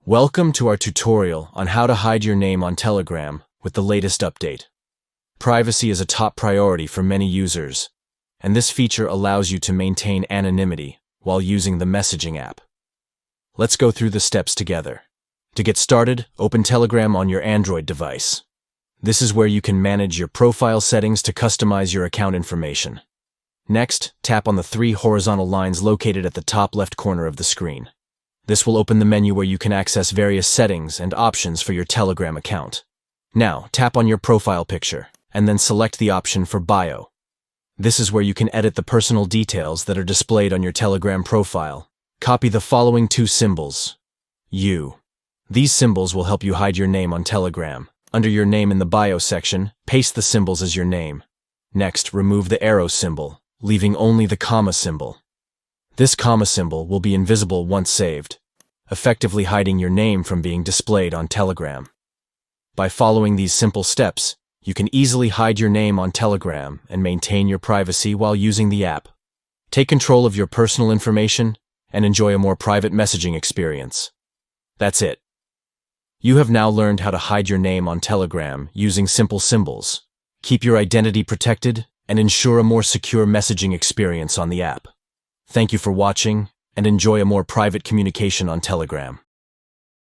Welcome to our tutorial on how to hide your name on Telegram with the latest update. Privacy is a top priority for many users, and this feature allows you to maintain anonymity while using the messaging app. Let's go through the steps together. To get started, open Telegram on your Android device. This is where you can manage your profile settings to customize your account information. Next, tap on the three horizontal lines located at the top left corner of the screen. This will open the menu where you can access various settings and options for your Telegram account. Now, tap on your profile picture, and then select the option for Bio. This is where you can edit the personal details that are displayed on your Telegram profile. Copy the following two symbols. U. These symbols will help you hide your name on Telegram. Under your name in the Bio section, paste the symbols as your name. Next, remove the arrow symbol, leaving only the comma symbol. This comma symbol will be invisible once saved, effectively hiding your name from being displayed on Telegram. By following these simple steps, you can easily hide your name on Telegram and maintain your privacy while using the app. Take control of your personal information and enjoy a more private messaging experience. That's it. You have now learned how to hide your name on Telegram using simple symbols. Keep your identity protected and ensure a more secure messaging experience on the app. Thank you for watching, and enjoy a more private communication on Telegram.